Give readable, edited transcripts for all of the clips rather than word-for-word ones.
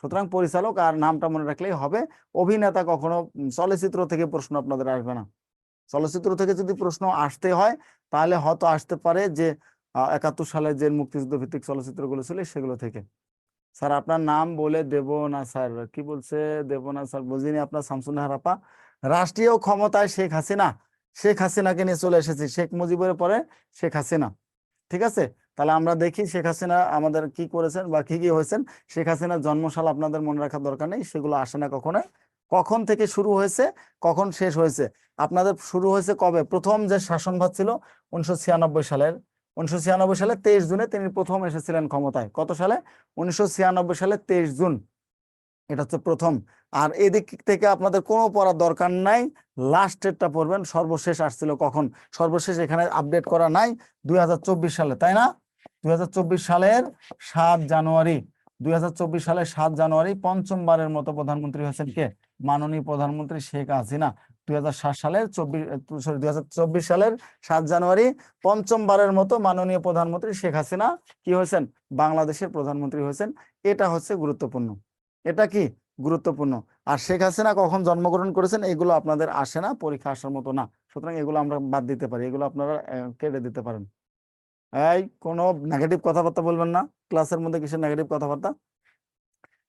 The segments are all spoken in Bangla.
সুতরাং পরিচালক আর নামটা মনে রাখলেই হবে। অভিনেতা কখনো চলচ্চিত্র থেকে প্রশ্ন আপনাদের আসবে না। চলচ্চিত্র থেকে যদি প্রশ্ন আসতে হয় তাহলে হয়তো আসতে পারে যে 71 সালে যে মুক্তিযুদ্ধ ভিত্তিক চলচ্চিত্রগুলো ছিল সেগুলো থেকে। স্যার আপনার নাম বলে দেব না স্যার, কি বলছে দেব না স্যার, বুঝিনি আপনার। শামসুন্নাহার আপা, রাষ্ট্রীয় ক্ষমতায় শেখ হাসিনা, শেখ হাসিনাকে নিয়ে চলে এসেছি, শেখ মুজিবের পরে শেখ হাসিনা। ঠিক আছে, তাহলে আমরা দেখি শেখ হাসিনা আমাদের কি করেছেন বা কি কি হয়েছেন। শেখ হাসিনার জন্মসাল আপনাদের মনে রাখার দরকার নেই, সেগুলো আসে না কখনো। কখন থেকে শুরু হয়েছে, কখন শেষ হয়েছে, আপনাদের শুরু হয়েছে কবে? প্রথম যে শাসনভার ছিল 1996 সালের, 1996 সালে 23 জুনে তিনি প্রথম এসেছিলেন ক্ষমতায়। কত সালে? 1996 সালে 23 জুন, এটা হচ্ছে প্রথম। আর এদিক থেকে আপনাদের কোনো পড়ার দরকার নাই, লাস্টেরটা পড়বেন। সর্বশেষ আসছিল কখন? সর্বশেষ এখানে আপডেট করা নাই, 2024 সালে, তাই না? 2024 সালের 7 জানুয়ারি, 2024 সালের 7 জানুয়ারি পঞ্চমবারের মতো প্রধানমন্ত্রী হয়েছেন কে? মাননীয় প্রধানমন্ত্রী শেখ হাসিনা। 2007 সালের 2024 সালের 7 জানুয়ারি পঞ্চমবারের মতো মাননীয় প্রধানমন্ত্রী শেখ হাসিনা কি হয়েছেন? বাংলাদেশের প্রধানমন্ত্রী হয়েছেন। এটা হচ্ছে গুরুত্বপূর্ণ, এটা কি গুরুত্বপূর্ণ। আর শেখ হাসিনা কখন জন্মগ্রহণ করেছেন এগুলো আপনাদের আসে না, পরীক্ষা আসার মতো না, সুতরাং এগুলো আমরা বাদ দিতে পারি, এগুলো আপনারা কেটে দিতে পারেন। এই কোনো নেগেটিভ কথাবার্তা বলবেন না ক্লাসের মধ্যে, কিসের নেগেটিভ কথাবার্তা?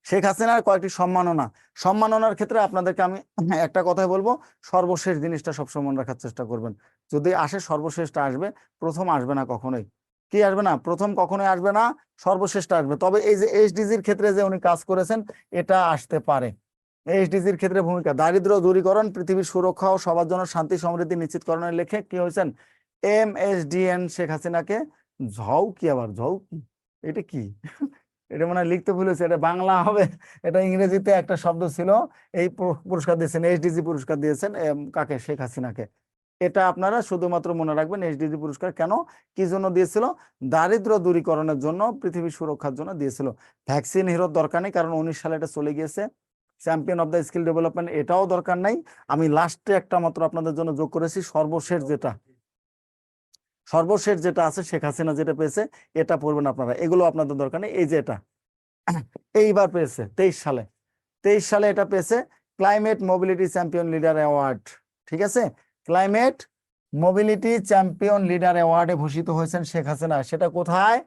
শেখ হাসিনার কয়েকটি সম্মাননা, সম্মাননার ক্ষেত্রে আপনাদেরকে আমি একটা কথাই বলবো, সর্বশেষ জিনিসটা সবসময় মনে রাখার চেষ্টা করবেন। যদি আসে সর্বশেষটা আসবে, প্রথম আসবে না কখনোই। কি আসবে না? প্রথম কখনোই আসবে না, সর্বশেষটা আসবে। তবে এই যে এইচডিজির ক্ষেত্রে যে উনি কাজ করেছেন এটা আসতে পারে। এইচডিজির ক্ষেত্রে ভূমিকা, দারিদ্র্য দূরীকরণ, পৃথিবীর সুরক্ষা ও সবার জন্য শান্তি সমৃদ্ধি নিশ্চিতকরণের লক্ষ্যে কি হয়েছেন? MSDN শেখ হাসিনাকে ঝাউ কি, আবার ঝাউ কি, এটা কি? এটা মনে হয় লিখতে ভুলেছে, এটা বাংলা হবে, এটা ইংরেজিতে একটা শব্দ ছিল। এই পুরস্কার দিয়েছেন, এইচডিজি পুরস্কার দিয়েছেন কাকে? শেখ হাসিনাকে। এটা আপনারা শুধুমাত্র মনে রাখবেন, এইচডিজি পুরস্কার কেন, কি জন্য দিয়েছিল? দারিদ্র্য দূরীকরণের জন্য, পৃথিবীর সুরক্ষার জন্য দিয়েছিল। ভ্যাকসিন হিরোর দরকার নেই, কারণ 19 সালে এটা চলে গিয়েছে। Champion of the skill development, এটাও দরকার নাই। আমি লাস্টে একটা মাত্র আপনাদের জন্য যোগ করেছি, সর্বশেষ যেটা, সর্বশেষ যেটা আছে শেখ হাসিনা যেটা পেয়েছে, এটা পড়বেন আপনারা, এগুলো আপনাদের দরকার নেই। এই যে এটা এইবার পেয়েছে 23 সালে, 23 সালে এটা পেয়েছে climate mobility champion leader award. ঠিক আছে, ক্লাইমেট মোবিলিটি চ্যাম্পিয়ন লিডার অ্যাওয়ার্ডে ভূষিত হয়েছেন শেখ হাসিনা। সেটা কোথায়?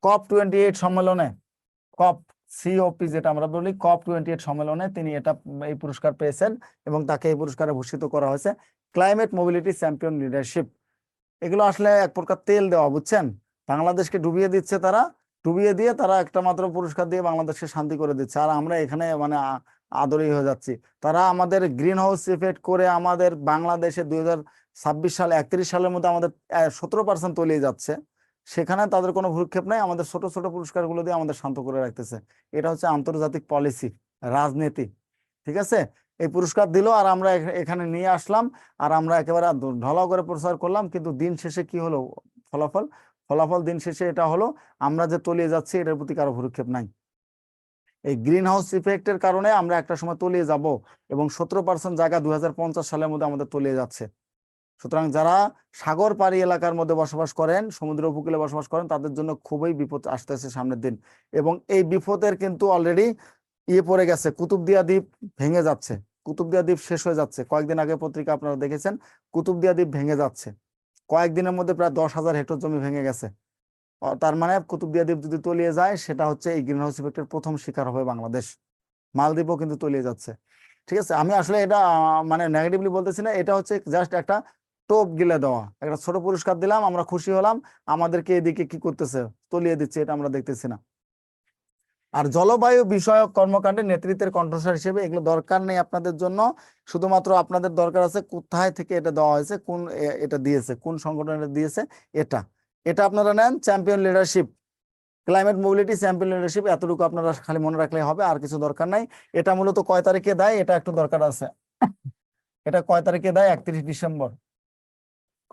COP28 সম্মেলনে, কপ COP যেটা আমরা বলি, COP28 সম্মেলনে তিনি এটা এই পুরস্কার পেয়েছেন এবং তাকে এই পুরস্কারে ভূষিত করা হয়েছে ক্লাইমেট মোবিলিটি চ্যাম্পিয়ন লিডারশিপ। এগুলো আসলে এক প্রকার তেল দেওয়া, বুঝছেন? বাংলাদেশকে ডুবিয়ে দিচ্ছে তারা, ডুবিয়ে দিয়ে তারা একটা মাত্র পুরস্কার দিয়ে বাংলাদেশকে শান্তি করে দিচ্ছে, আর আমরা এখানে মানে আদরই হয়ে যাচ্ছি। তারা আমাদের গ্রিন হাউস ইফেক্ট করে আমাদের বাংলাদেশে 2026 সালে 31 সালের মধ্যে আমাদের 17% তলিয়ে যাচ্ছে, সেখানে তাদের কোনো ভ্রুক্ষেপ নাই, আমাদের ছোট ছোট পুরস্কারগুলো দিয়ে আমাদের শান্ত করে রাখতেছে। এটা হচ্ছে আন্তর্জাতিক পলিসি, রাজনীতি। ঠিক আছে, এই পুরস্কার দিল আর আমরা এখানে নিয়ে আসলাম, আর আমরা একেবারে ঢলাও করে প্রচার করলাম, কিন্তু দিন শেষে কি হলো ফলাফল? ফলাফল দিন শেষে এটা হলো, আমরা যে তলিয়ে যাচ্ছি এটার প্রতি কারো ভ্রুক্ষেপ নাই। এই গ্রিন হাউস ইফেক্টের কারণে আমরা একটা সময় তলিয়ে যাব, এবং 17% জায়গা 2050 সালের মধ্যে আমাদের তলিয়ে যাচ্ছে। সুতরাং যারা সাগর পাড়ি এলাকার মধ্যে বসবাস করেন, সমুদ্র উপকূলে বসবাস করেন, তাদের জন্য খুবই বিপদ আসতেছে সামনের দিন। এবং এই বিপদের কিন্তু অলরেডি পড়ে গেছে, কুতুবদিয়া দ্বীপ ভেঙে যাচ্ছে, কুতুবদিয়া দ্বীপ শেষ হয়ে যাচ্ছে। কয়েকদিন আগে পত্রিকা আপনারা দেখেছেন, কুতুবদিয়া দ্বীপ ভেঙে যাচ্ছে। কয়েকদিনের মধ্যে প্রায় 10,000 হেক্টর জমি ভেঙে গেছে। তার মানে কুতুবদিয়া দ্বীপ যদি তলিয়ে যায়, সেটা হচ্ছে এই গ্রিন হাউস ইফেক্টের প্রথম শিকার হবে বাংলাদেশ। মালদ্বীপও কিন্তু তলিয়ে যাচ্ছে। ঠিক আছে, আমি আসলে এটা মানে নেগেটিভলি বলতেছি না, এটা হচ্ছে জাস্ট একটা টোপ গিলে দেওয়া, একটা ছোট পুরস্কার দিলাম, আমরা খুশি হলাম, আমাদেরকে এদিকে কি করতেছে, তলিয়ে দিচ্ছে, এটা আমরা দেখতেছি না। আর জলবায়ু বিষয়ক কর্মকাণ্ডে নেতৃত্বের কণ্ঠস্বর হিসেবে এগুলো দরকার নেই আপনাদের জন্য। শুধুমাত্র আপনাদের দরকার আছে কোথায় থেকে এটা দেওয়া হয়েছে, কোন এটা দিয়েছে, কোন সংগঠন এটা দিয়েছে। এটা এটা আপনারা নেন, champion leadership, climate mobility champion leadership, এতটুকু আপনারা খালি মনে রাখলে হবে, আর কিছু দরকার নাই। এটা মূলত কয় তারিখে দেয় এটা একটু দরকার আছে। এটা কয় তারিখে দেয়? 31 ডিসেম্বর,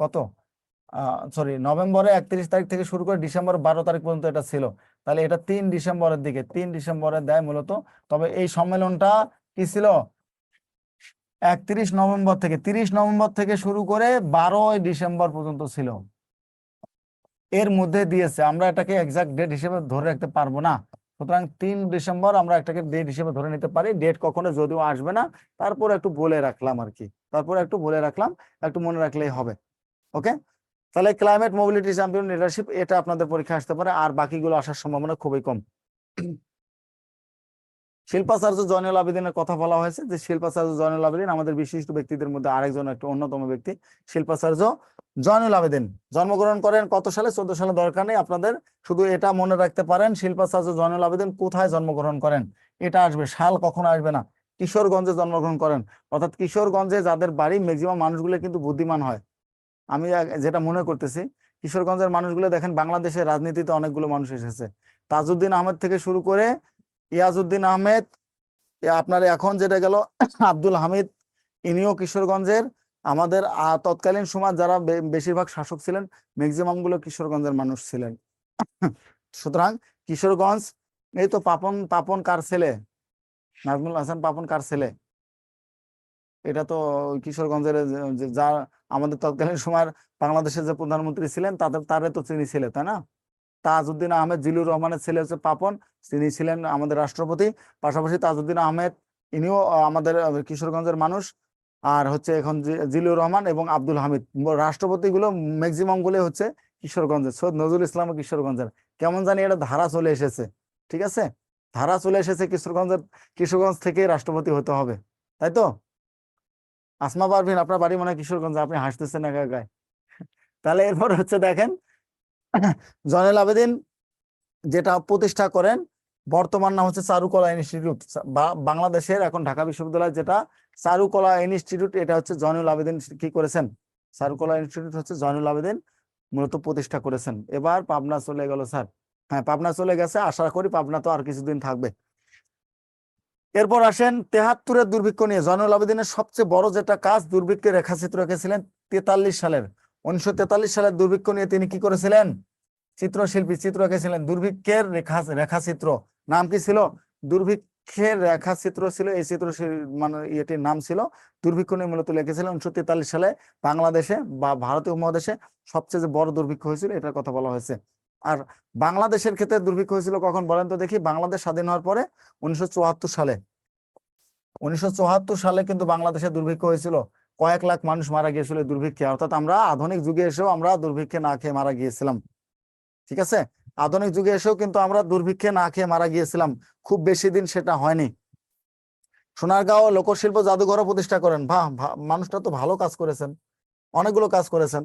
কত সরি নভেম্বরে 31 তারিখ থেকে শুরু করে ডিসেম্বর 12 তারিখ পর্যন্ত এটা ছিল। তাহলে এটা 3 ডিসেম্বরের দিকে, 3 ডিসেম্বরে দেয় মূলত। তবে এই সম্মেলনটা কি ছিল? 31 নভেম্বর থেকে, 30 নভেম্বর থেকে শুরু করে 12 ডিসেম্বর পর্যন্ত ছিল। এর মধ্যে দিয়েছে, আমরা এটাকে এক্সাক্ট ডেট হিসেবে ধরে রাখতে পারবো না, সুতরাং 3 ডিসেম্বর আমরা একটাকে ডেট হিসেবে ধরে নিতে পারি। ডেট কখনো যদিও আসবে না, তারপর একটু বলে রাখলাম আর কি, তারপর একটু বলে রাখলাম, একটু মনে রাখলেই হবে। ওকে, তাহলে ক্লাইমেট মোবিলিটি চ্যাম্পিয়ন লিডারশিপ এটা আপনাদের পরীক্ষা আসতে পারে, আর বাকিগুলো আসার সম্ভাবনা খুবই কম। শিল্পাচার্য জয়নুল আবেদিনের কথা বলা হয়েছে, যে শিল্পাচার্য জয়নুল আবেদিন আমাদের বিশিষ্ট ব্যক্তিদের মধ্যে আরেকজন, একটা অন্যতম ব্যক্তি শিল্পাচার্য জয়নুল আবেদিন। জন্মগ্রহণ করেন কত সালে? 14 সালে, দরকার নেই আপনাদের, শুধু এটা মনে রাখতে পারেন শিল্পাচার্য জয়নুল আবেদিন কোথায় জন্মগ্রহণ করেন, এটা আসবে, সাল কখনো আসবে না। কিশোরগঞ্জে জন্মগ্রহণ করেন, অর্থাৎ কিশোরগঞ্জে যাদের বাড়ি ম্যাক্সিমাম মানুষগুলো কিন্তু বুদ্ধিমান হয়। আমি যেটা মনে করতেছি, কিশোরগঞ্জের মানুষগুলো দেখেন বাংলাদেশের রাজনীতিতে অনেকগুলো মানুষ এসেছে, তাজউদ্দিন আহমেদ থেকে শুরু করে ইয়াজউদ্দিন আহমেদ, আপনার এখন যেটা গেল আব্দুল হামিদ, ইনিও কিশোরগঞ্জের। আমাদের তৎকালীন সময় যারা বেশিরভাগ শাসক ছিলেন, ম্যাক্সিমাম গুলো কিশোরগঞ্জের মানুষ ছিলেন। সুতরাং কিশোরগঞ্জ, এই তো পাপন, পাপন কার ছেলে? নাজমুল হাসান পাপন কার ছেলে? এটা তো কিশোরগঞ্জের যা আমাদের তৎকালীন সময় বাংলাদেশের যে প্রধানমন্ত্রী ছিলেন তারে তো তিনি ছিলেন, তাই না? তাজউদ্দিন আহমেদ জিলুর রহমানের ছেলে হচ্ছে পাপন, তিনি ছিলেন আমাদের রাষ্ট্রপতি। পাশাপাশি তাজউদ্দিন আহমেদ ইনিও আমাদের কিশোরগঞ্জের মানুষ। আর হচ্ছে এখন জিলুর রহমান এবং আব্দুল হামিদ, রাষ্ট্রপতি গুলো ম্যাক্সিমাম গুলো হচ্ছে কিশোরগঞ্জের। সৈয়দ নজরুল ইসলাম কিশোরগঞ্জের। কেমন জানি এটা ধারা চলে এসেছে, ঠিক আছে, ধারা চলে এসেছে কিশোরগঞ্জের, কিশোরগঞ্জ থেকে রাষ্ট্রপতি হতে হবে, তাই তো? আসমা পারভিন, আপনার বাড়ি মনে হয় কিশোরগঞ্জ, আপনি হাসতেছেন একা একাই। তাহলে এরপর হচ্ছে দেখেন, জয়নুল আবেদিন যেটা প্রতিষ্ঠা করেন, বর্তমান নাম হচ্ছে চারুকলা ইনস্টিটিউট, বাংলাদেশের এখন ঢাকা বিশ্ববিদ্যালয় যেটা চারুকলা ইনস্টিটিউট, এটা হচ্ছে জয়নুল আবেদিন কি করেছেন, চারুকলা ইনস্টিটিউট হচ্ছে জয়নুল আবেদিন মূলত প্রতিষ্ঠা করেছেন। এবার পাবনা চলে গেল স্যার, হ্যাঁ পাবনা চলে গেছে, আশা করি পাবনা তো আর কিছুদিন থাকবে। এরপর আসেন 73-এর দুর্ভিক্ষ নিয়ে। জয়নুল আবেদিনের সবচেয়ে বড় যেটা কাজ, দুর্ভিক্ষের রেখাচিত্র এঁকেছিলেন 43 সালের, 1943 সালের দুর্ভিক্ষ নিয়ে তিনি কি করেছিলেন? চিত্রশিল্পী, চিত্র এঁকেছিলেন দুর্ভিক্ষের রেখাচিত্র। নাম কি ছিল? দুর্ভিক্ষের রেখাচিত্র ছিল এই চিত্র, মানে এটির নাম ছিল। দুর্ভিক্ষ নিয়ে মূলত লিখেছিলেন 1943 সালে বাংলাদেশে বা ভারতীয় উপমহাদেশে সবচেয়ে যে বড় দুর্ভিক্ষ হয়েছিল এটার কথা বলা হয়েছে। আর বাংলাদেশের ক্ষেত্রে দুর্ভিক্ষ হয়েছিল কখন বলেন তো দেখি? বাংলাদেশ স্বাধীন হওয়ার পরে 1974 সালে। 1974 সালে কিন্তু বাংলাদেশে দুর্ভিক্ষ হয়েছিল, কয়েক লাখ মানুষ মারা গিয়েছিল দুর্ভিক্ষে। অর্থাৎ আমরা আধুনিক যুগে এসেও আমরা দুর্ভিক্ষে না খেয়ে মারা গিয়েছিলাম, ঠিক আছে? আধুনিক যুগে এসেও কিন্তু আমরা দুর্ভিক্ষে না খেয়ে মারা গিয়েছিলাম, খুব বেশি দিন সেটা হয়নি। সোনারগাঁও লোকশিল্প জাদুঘরও প্রতিষ্ঠা করেন। মানুষটা তো ভালো কাজ করেছেন, অনেকগুলো কাজ করেছেন।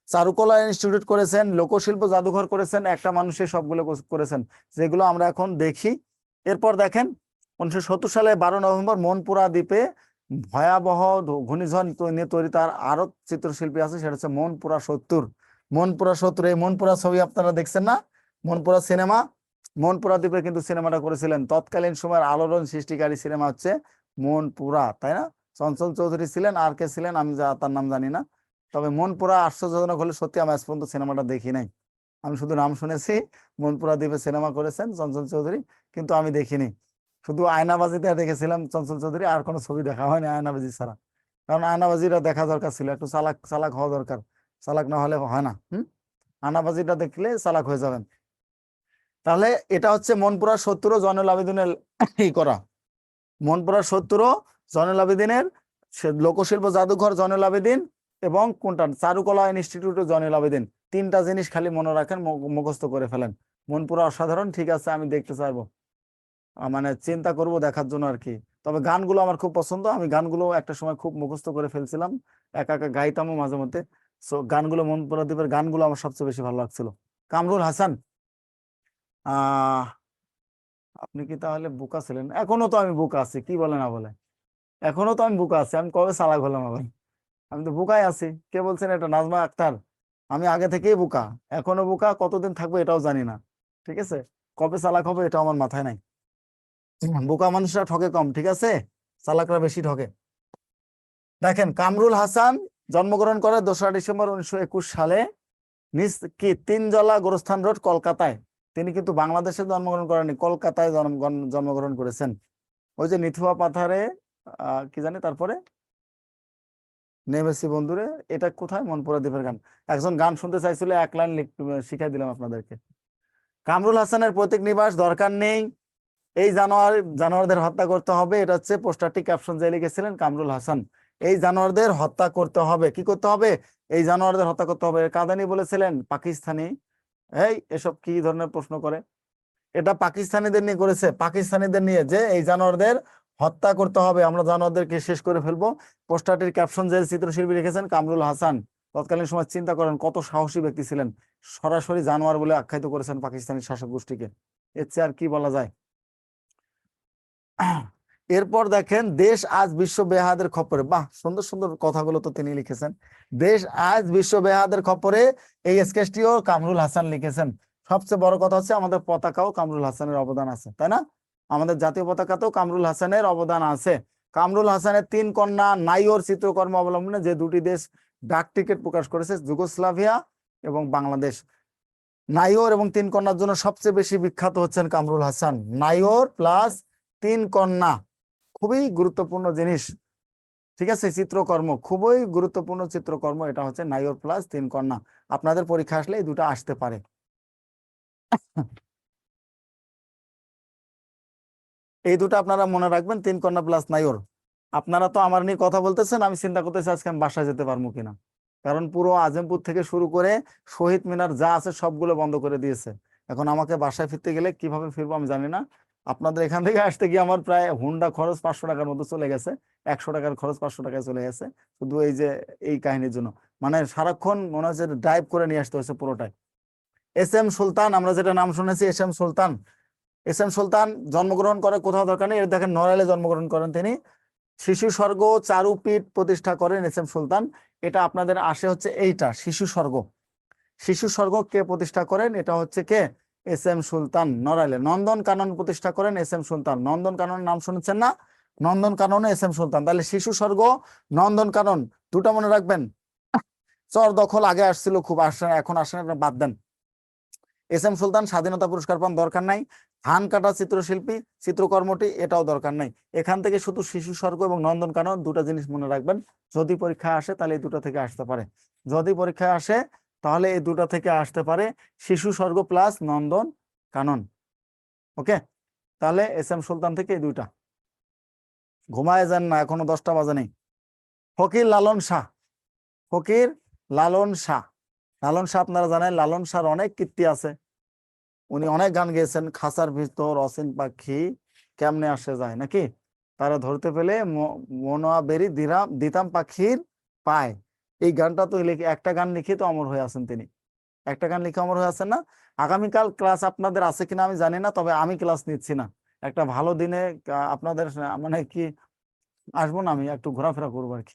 চারুকলা ইনস্টিটিউট করেছেন, লোকশিল্প জাদুঘর করেছেন, একটা মানুষের সবগুলো করেছেন, যেগুলো আমরা এখন দেখি। এরপর দেখেন 1970 সালে 12 নভেম্বর মনপুরা দ্বীপে ভয়াবহ ঘূর্ণিঝড় নিয়ে তৈরি তার আরো চিত্রশিল্পী আছে, সেটা হচ্ছে মনপুরা 70। মনপুরা 70, এই মনপুরা ছবি আপনারা দেখছেন না? মনপুরা সিনেমা, মনপুরা দ্বীপে কিন্তু সিনেমাটা করেছিলেন। তৎকালীন সময়ের আলোড়ন সৃষ্টিকারী সিনেমা হচ্ছে মনপুরা, তাই না? চঞ্চল চৌধুরী ছিলেন, আর কে ছিলেন আমি তার নাম জানি না। তবে মনপুরা আশ্চর্যজনক হলে সত্যি আমি আজ পর্যন্ত সিনেমাটা দেখি নাই, আমি শুধু নাম শুনেছি। মনপুরা দ্বীপে সিনেমা করেছেন চঞ্চল চৌধুরী, কিন্তু আমি দেখিনি। শুধু আয়নাবাজিতে দেখেছিলাম চঞ্চল চৌধুরী, আর কোনো ছবি দেখা হয়নি আয়নাবাজি ছাড়া। কারণ আয়নাবাজিটা দেখা দরকার ছিল, একটু চালাক চালাক হওয়া দরকার, চালাক না হলে হয় না। আয়নাবাজিটা দেখলে চালাক হয়ে যাবেন। তাহলে এটা হচ্ছে মনপুরা 70 জয়নুল আবেদিনের করা। মনপুরা 70 জয়নুল আবেদিনের লোকশিল্প জাদুঘর জয়নুল আবেদিন, এবং কোনটা চারুকলা ইনস্টিটিউট জয়নুল আবেদিন। তিনটা জিনিস খালি মনে রাখেন, মুখস্থ করে ফেলেন। মনপুরা অসাধারণ, ঠিক আছে, আমি দেখতে চাইবো, মানে চিন্তা করব দেখার জন্য আর কি। তবে গানগুলো আমার খুব পছন্দ, আমি গানগুলো একটা সময় খুব মুখস্থ করে ফেলছিলাম, একা একা গাইতামও মাঝে মধ্যে। সো গানগুলো, মনপুরা দ্বীপের গানগুলো আমার সবচেয়ে বেশি ভালো লাগছিল। কামরুল হাসান, আহ আপনি কি তাহলে বোকা ছিলেন? এখনো তো আমি বোকা আছি, কি বলে না বলে, এখনো তো আমি বোকা আছি। আমি কবে চালাক হলাম আবার? আমি তো বোকাই আছি। কে বলছেন এটা? নাজমা আক্তার। আমি আগে থেকেই বোকা, এখনো বোকা, কতদিন থাকবো এটাও জানি না, ঠিক আছে? কবে চালাক হবে এটা আমার মাথায় নাই। বোকা মানুষরা ঠকে কম, ঠিক আছে, চালাকরা বেশি ঠকে। দেখেন কামরুল হাসান জন্মগ্রহণ করে 2রা ডিসেম্বর 1921 সালে, নিজ কি তিনজলা গোরস্থান রোড, কলকাতায়। তিনি কিন্তু বাংলাদেশে জন্মগ্রহণ করেননি, কলকাতায় জন্মগ্রহণ করেছেন। ওই যে নিথুয়া পাথারে কি জানি তারপরে নেমেছি বন্ধুরে, এটা কোথায়? মনপুরা দ্বীপের গান। একজন গান শুনতে চাইছিল, এক লাইন শিখাই দিলাম আপনাদেরকে। কামরুল হাসানের পৈতৃক নিবাস দরকার নেই, এই জানোয়ারদের হত্যা করতে হবে, এটা হচ্ছে পোস্টারটি ক্যাপশন যে লিখেছিলেন কামরুল হাসান। এই জানোয়ারদের হত্যা করতে হবে, কি করতে হবে? এই জানোয়ারদের হত্যা করতে হবে। কাদানি বলেছিলেন পাকিস্তানি। এই এসব কি ধরনের প্রশ্ন করে? এটা পাকিস্তানিদের নিয়ে করেছে, পাকিস্তানিদের নিয়ে, যে এই জানোয়ারদের হত্যা করতে হবে, আমরা জানোয়ারদেরকে শেষ করে ফেলবো। পোস্টারটির ক্যাপশন যে চিত্রশিল্পী লিখেছেন কামরুল হাসান। তৎকালীন সময় চিন্তা করেন কত সাহসী ব্যক্তি ছিলেন, সরাসরি জানোয়ার বলে আখ্যায়িত করেছেন পাকিস্তানি শাসক গোষ্ঠীকে। এর চেয়ে আর কি বলা যায়? এরপর দেখেন, দেশ আজ বিশ্ব বেহাদের খপ্পরে। বাহ, সুন্দর সুন্দর কথাগুলো তো তিনি লিখেছেন। দেশ আজ বিশ্ব বেহাদের খপ্পরে, এই স্কেচটিও কামরুল হাসান লিখেছেন। সবচেয়ে বড় কথা হচ্ছে আমাদের পতাকাও কামরুল হাসানের অবদান আছে, তাই না? আমাদের জাতীয় পতাকাতেও কামরুল হাসানের অবদান আছে। কামরুল হাসানের 3 কন্যা নাইওর চিত্রকর্ম অবলম্বনে যে 2টি দেশ ডাক টিকিট প্রকাশ করেছে, যুগোস্লাভিয়া এবং বাংলাদেশ। নাইওর এবং 3 কন্যার জন্য সবচেয়ে বেশি বিখ্যাত হচ্ছেন কামরুল হাসান। নাইওর প্লাস 3 কন্যা, খুবই গুরুত্বপূর্ণ জিনিস। ঠিক আছে, চিত্রকর্ম খুবই গুরুত্বপূর্ণ চিত্রকর্ম, এটা হচ্ছে নাইওর প্লাস 3 কন্যা। আপনাদের পরীক্ষা আসলে এই দুটো আসতে পারে। এই দুটো আপনারা মনে রাখবেন, 3 কন্যা প্লাস নাইওর। আপনারা তো আমার নিয়ে কথা বলতেছেন, আমি চিন্তা করতেছি আজকে আমি বাসায় যেতে পারবো কিনা, কারণ পুরো আজিমপুর থেকে শুরু করে শহীদ মিনার যা আছে সবগুলো বন্ধ করে দিয়েছে। এখন আমাকে বাসায় ফিরতে গেলে কিভাবে ফিরবো আমি জানি না। আপনাদের এখান থেকে আসতে গিয়ে আমার প্রায় হুন্ডা খরচ 500 টাকার মতো চলে গেছে, 100 টাকার খরচ 500 টাকায় চলে গেছে, শুধু এই যে এই কাহিনীর জন্য। মানে সারাক্ষণ মনে হচ্ছে ড্রাইভ করে নিয়ে আসতে হচ্ছে পুরোটাই। এস এম সুলতান, আমরা যেটা নাম শুনেছি এস এম সুলতান। এস এম সুলতান জন্মগ্রহণ করে কোথাও দরকার নেই, দেখেন নড়াইলে জন্মগ্রহণ করেন তিনি। শিশু স্বর্গ চারুপীঠ প্রতিষ্ঠা করেন এস এম সুলতান। এটা আপনাদের আসে হচ্ছে এইটা শিশু স্বর্গ। শিশু স্বর্গ কে প্রতিষ্ঠা করেন? এটা হচ্ছে কে? এস এম সুলতান, নড়াইলে। নন্দন কানন প্রতিষ্ঠা করেন এস এম সুলতান। নন্দন কানন নাম শুনেছেন না? নন্দন কাননে এস এম সুলতান। তাহলে শিশু স্বর্গ, নন্দন কানন, দুটা মনে রাখবেন। চর দখল আগে আসছিল খুব, আসে এখন আসে না, বাদ দেন। এস এম সুলতান স্বাধীনতা পুরস্কার পান, দরকার নাই। ধান কাটা চিত্রশিল্পী, চিত্রকর্মটি, এটাও দরকার নাই। এখান থেকে শুধু শিশু স্বর্গ এবং নন্দন কানন দুটা জিনিস মনে রাখবেন। যদি পরীক্ষায় আসে তাহলে এই দুটো থেকে আসতে পারে, যদি পরীক্ষায় আসে তাহলে এই দুটো থেকে আসতে পারে, শিশু স্বর্গ প্লাস নন্দন কানন। ওকে, তাহলে এস এম সুলতান থেকে এই দুইটা। ঘুমায় যান না, এখনো 10টা বাজে নেই। ফকির লালন শাহ, ফকির লালন শাহ। লালন শাহ আপনারা জানেন, লালন শাহর অনেক কীর্তি আছে। উনি অনেক গান গেয়েছেন, খাঁচার ভিতর অসীন পাখি কেমনে আসে যায়, নাকি? তারা ধরতে পেলে মনোয়া বেরি দিতাম পাখির পায়। এই গানটা তো লিখে, একটা গান লিখে তো অমর হয়ে আছেন তিনি, একটা গান লিখে অমর হয়ে আছেন না? আগামীকাল ক্লাস আপনাদের আছে কিনা আমি জানি না, তবে আমি ক্লাস নিচ্ছি না। একটা ভালো দিনে আপনাদের মানে কি আসবো না, আমি একটু ঘোরাফেরা করবো আর কি।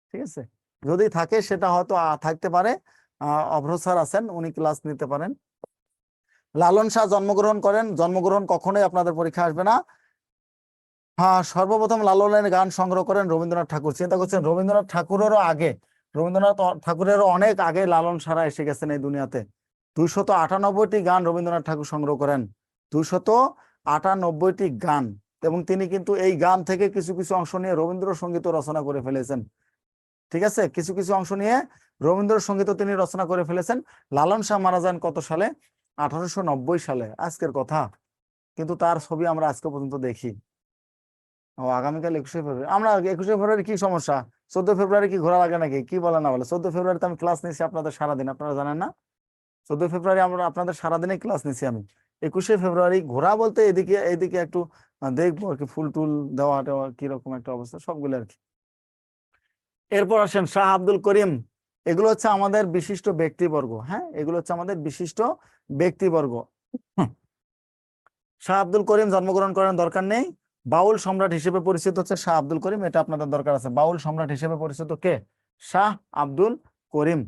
ঠিক আছে, যদি থাকে সেটা হয়তো থাকতে পারে। অভ্র স্যার আছেন, উনি ক্লাস নিতে পারেন। লালন শাহ জন্মগ্রহণ করেন, জন্মগ্রহণ কখনোই আপনাদের পরীক্ষা আসবে না। হ্যাঁ, সর্বপ্রথম লালনের গান সংগ্রহ করেন রবীন্দ্রনাথ ঠাকুর। চিন্তা করছেন, রবীন্দ্রনাথ ঠাকুরেরও আগে, রবীন্দ্রনাথ ঠাকুরেরও অনেক আগে লালন সারা এসে গেছেন এই দুনিয়াতে। 298টি গান রবীন্দ্রনাথ ঠাকুর সংগ্রহ করেন, 298টি গান। এবং তিনি কিন্তু এই গান থেকে কিছু কিছু অংশ নিয়ে রবীন্দ্রসঙ্গীত রচনা করে ফেলেছেন। ঠিক আছে, কিছু কিছু অংশ নিয়ে রবীন্দ্রসঙ্গীত তিনি রচনা করে ফেলেছেন। লালন শাহ মারা যান কত সালে? 1890 সালে, আজকের কথা। কিন্তু তার ছবি আমরা আজকে পর্যন্ত দেখি। ও, আগামীকাল 21শে ফেব্রুয়ারি। আমরা 21শে ফেব্রুয়ারি কি সমস্যা? 14 ফেব্রুয়ারি কি ঘোরা লাগে নাকি? কি বলে না বলে? 14 ফেব্রুয়ারিতে আমি ক্লাস নিচ্ছি আপনাদের সারাদিন, আপনারা জানেন না? 14 ফেব্রুয়ারি আমরা আপনাদের সারাদিনে ক্লাস নিচ্ছি আমি। 21শে ফেব্রুয়ারি ঘোরা বলতে এদিকে এইদিকে একটু দেখবো আর কি, ফুল টুল দেওয়া টেওয়া কিরকম একটা অবস্থা, সবগুলো আর কি। এরপর আসেন শাহ আব্দুল করিম। এগুলো হচ্ছে আমাদের বিশিষ্ট ব্যক্তিবর্গ। হ্যাঁ, এগুলো হচ্ছে আমাদের বিশিষ্ট ব্যক্তিবর্গ। শাহ আব্দুল করিম জন্মগ্রহণ করেন, দরকার নেই। বাউল সম্রাট হিসেবে পরিচিত হচ্ছে শাহ আব্দুল করিম, এটা আপনাদের দরকার আছে। বাউল সম্রাট হিসেবে পরিচিত কে? শাহ আব্দুল করিম।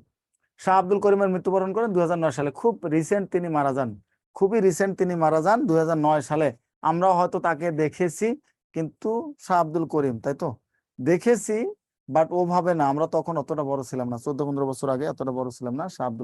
শাহ আব্দুল করিমের মৃত্যুবরণ করেন 2009 সালে, খুব রিসেন্ট তিনি মারা যান, খুবই রিসেন্ট তিনি মারা যান 2009 সালে। আমরাও হয়তো তাকে দেখেছি, কিন্তু শাহ আব্দুল করিম, তাই তো দেখেছি, বাট ওভাবে না। আমরা তখন অতটা বড় ছিলাম না, 14-15 বছর আগে এতটা বড় ছিলাম না। শাহ আব্দুল